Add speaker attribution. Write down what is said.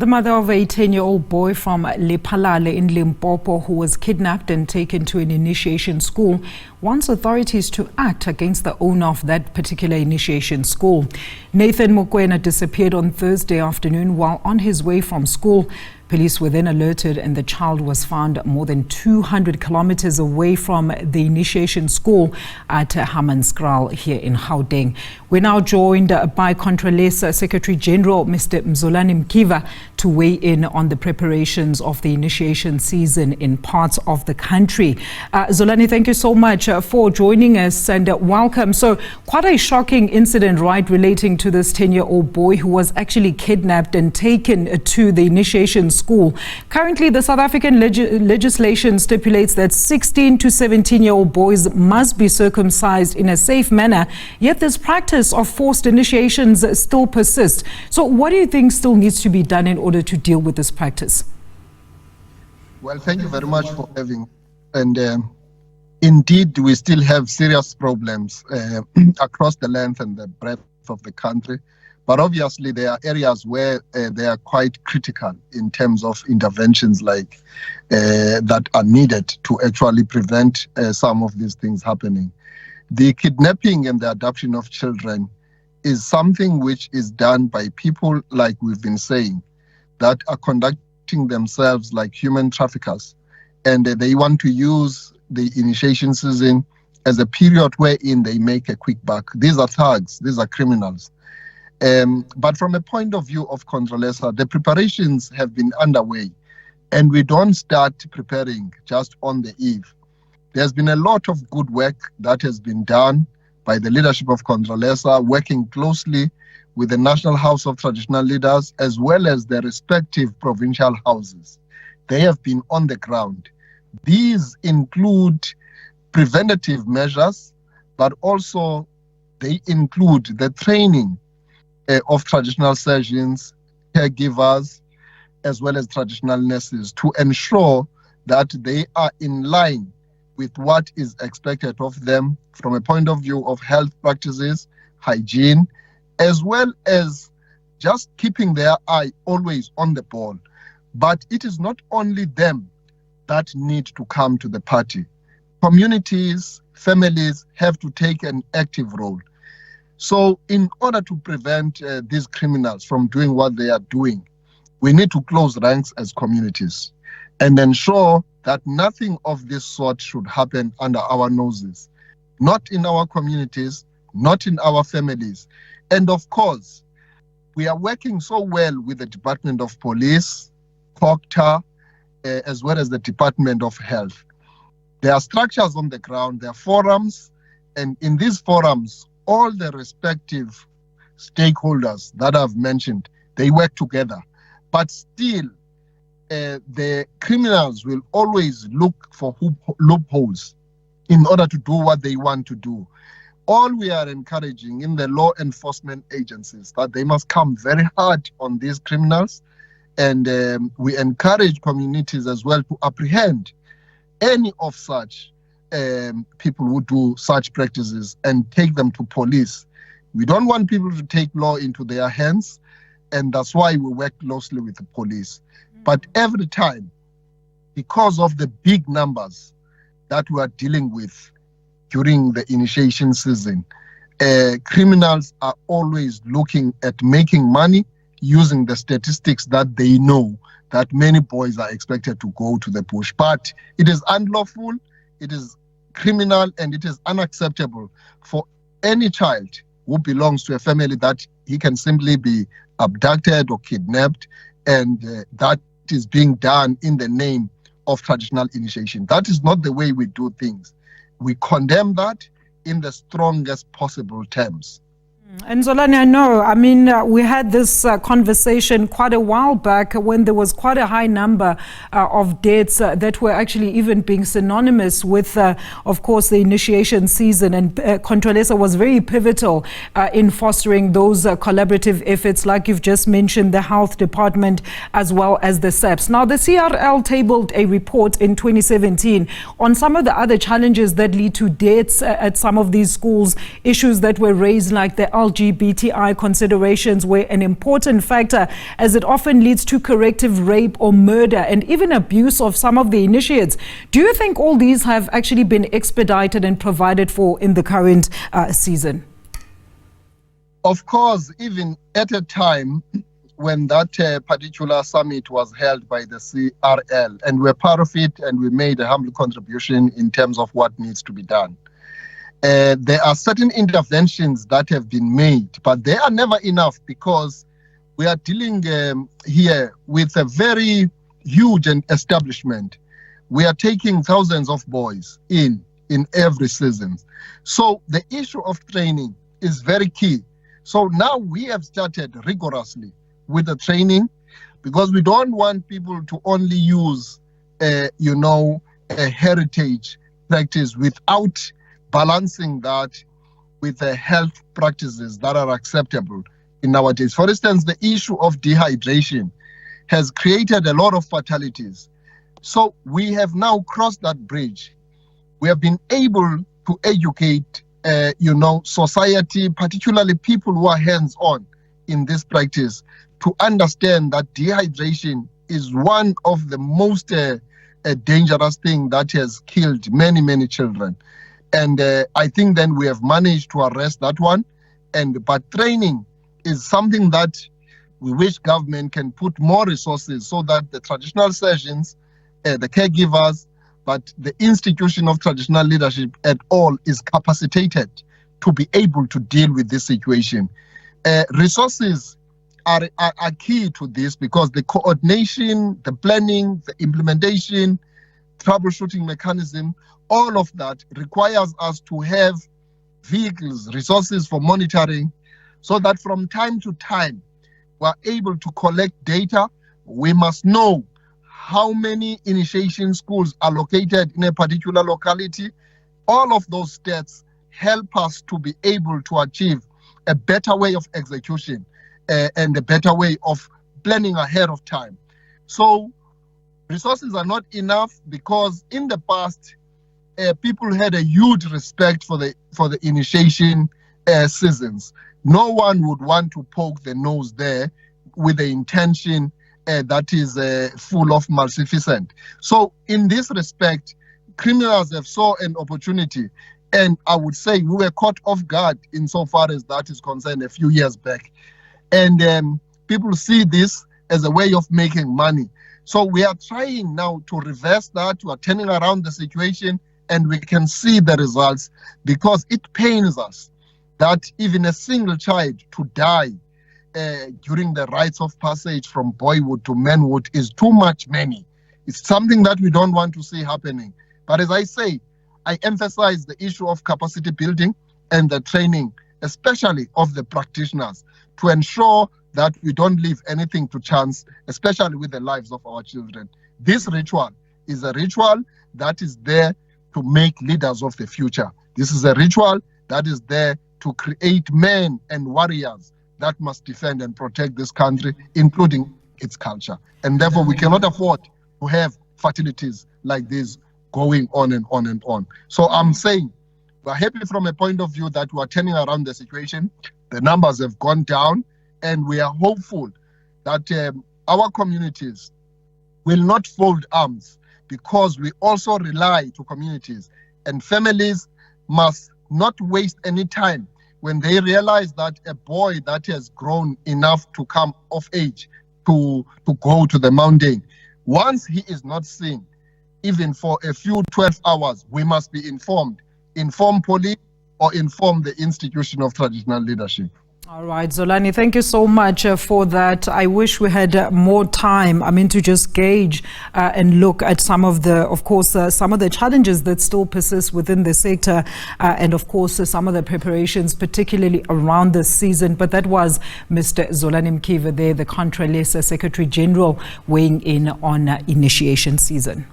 Speaker 1: The mother of a 10-year-old boy from Lephalale in Limpopo who was kidnapped and taken to an initiation school wants authorities to act against the owner of that particular initiation school. Nathan Mokoena disappeared on Thursday afternoon while on his way from school. Police were then alerted and the child was found more than 200 kilometers away from the initiation school at Hammanskraal here in Gauteng. We're now joined by Contralesa Secretary General Mr. Zolani Mkiva to weigh in on the preparations of the initiation season in parts of the country. Zolani, thank you so much for joining us and welcome. So quite a shocking incident, right, relating to this 10-year-old boy who was actually kidnapped and taken to the initiation school. Currently, the South African legislation stipulates that 16 to 17-year-old boys must be circumcised in a safe manner, yet this practice of forced initiations still persists. So what do you think still needs to be done in order to deal with this practice?
Speaker 2: Well, thank you very much for having. And indeed, we still have serious problems across the length and the breadth of the country. But obviously, there are areas where they are quite critical in terms of interventions like that are needed to actually prevent some of these things happening. The kidnapping and the adoption of children is something which is done by people, like we've been saying, that are conducting themselves like human traffickers. And they want to use the initiation season as a period wherein they make a quick buck. These are thugs, these are criminals. But from a point of view of Contralesa, the preparations have been underway, and we don't start preparing just on the eve. There's been a lot of good work that has been done by the leadership of Contralesa, working closely with the National House of Traditional Leaders as well as the respective provincial houses. They have been on the ground. These include preventative measures, but also they include the training of traditional surgeons, caregivers, as well as traditional nurses to ensure that they are in line with what is expected of them from a point of view of health practices, hygiene, as well as just keeping their eye always on the ball. But it is not only them that need to come to the party. Communities, families have to take an active role. So in order to prevent these criminals from doing what they are doing, we need to close ranks as communities and ensure that nothing of this sort should happen under our noses, not in our communities, not in our families. And of course, we are working so well with the Department of Police, COCTA, as well as the Department of Health. There are structures on the ground, there are forums, and in these forums, all the respective stakeholders that I've mentioned, they work together. But still, the criminals will always look for loopholes in order to do what they want to do. All we are encouraging in the law enforcement agencies that they must come very hard on these criminals, and we encourage communities as well to apprehend any of such people who do such practices and take them to police. We don't want people to take law into their hands, and that's why we work closely with the police. But every time, because of the big numbers that we are dealing with during the initiation season, criminals are always looking at making money using the statistics that they know that many boys are expected to go to the bush. But it is unlawful, it is criminal, and it is unacceptable for any child who belongs to a family that he can simply be abducted or kidnapped, and that is being done in the name of traditional initiation. That is not the way we do things. We condemn that in the strongest possible terms.
Speaker 1: And Zolani, I know, we had this conversation quite a while back when there was quite a high number of deaths that were actually even being synonymous with, of course, the initiation season. And Contralesa was very pivotal in fostering those collaborative efforts, like you've just mentioned, the health department as well as the SABC. Now, the CRL tabled a report in 2017 on some of the other challenges that lead to deaths at some of these schools, issues that were raised like the LGBTI considerations were an important factor, as it often leads to corrective rape or murder and even abuse of some of the initiates. Do you think all these have actually been expedited and provided for in the current season?
Speaker 2: Of course, even at a time when that particular summit was held by the CRL, and we're part of it, and we made a humble contribution in terms of what needs to be done. There are certain interventions that have been made, but they are never enough, because we are dealing here with a very huge establishment. We are taking thousands of boys in every season. So the issue of training is very key. So now we have started rigorously with the training, because we don't want people to only use, a heritage practice without balancing that with the health practices that are acceptable in nowadays. For instance, the issue of dehydration has created a lot of fatalities. So we have now crossed that bridge. We have been able to educate, society, particularly people who are hands-on in this practice, to understand that dehydration is one of the most dangerous things that has killed many, many children. And I think then we have managed to arrest that one. But training is something that we wish government can put more resources, so that the traditional surgeons, the caregivers, but the institution of traditional leadership at all is capacitated to be able to deal with this situation. Resources are key to this, because the coordination, the planning, the implementation, troubleshooting mechanism, all of that requires us to have vehicles, resources for monitoring, so that from time to time we are able to collect data. We must know how many initiation schools are located in a particular locality. All of those stats help us to be able to achieve a better way of execution and a better way of planning ahead of time. So resources are not enough, because in the past, people had a huge respect for the initiation seasons. No one would want to poke the nose there with the intention that is full of maleficence. So in this respect, criminals have saw an opportunity, and I would say we were caught off guard insofar as that is concerned a few years back. And people see this as a way of making money. So we are trying now to reverse that. We are turning around the situation, and we can see the results, because it pains us that even a single child to die during the rites of passage from boyhood to manhood is too much many. It's something that we don't want to see happening. But as I say, I emphasize the issue of capacity building and the training, especially of the practitioners, to ensure that we don't leave anything to chance, especially with the lives of our children. This ritual is a ritual that is there to make leaders of the future. This is a ritual that is there to create men and warriors that must defend and protect this country, including its culture. And therefore, we cannot afford to have fatalities like this going on and on and on. So I'm saying we're happy from a point of view that we're turning around the situation. The numbers have gone down, and we are hopeful that our communities will not fold arms, because we also rely to communities, and families must not waste any time when they realize that a boy that has grown enough to come of age to go to the mountain, once he is not seen, even for a few 12 hours, we must be informed. Inform police or inform the institution of traditional leadership.
Speaker 1: All right, Zolani, thank you so much for that. I wish we had more time, to just gauge and look at some of the, some of the challenges that still persist within the sector, and of course, some of the preparations, particularly around this season. But that was Mr. Zolani Mkiva there, the Contralesa Secretary General, weighing in on initiation season.